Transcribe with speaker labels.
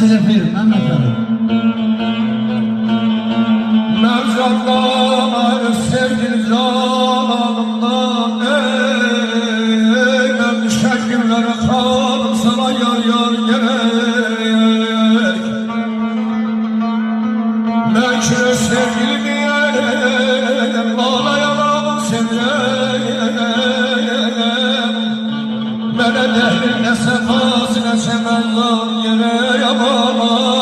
Speaker 1: Nasıl yapayım? Anlatalım.
Speaker 2: Mevzatlar sevgili canımdan ben şekillere kalım sana yar yar gerek. Mekre sevgilimi yerim ağlayarak sevirem. Mene dehrin ne sefası ne çemendan yere yaman.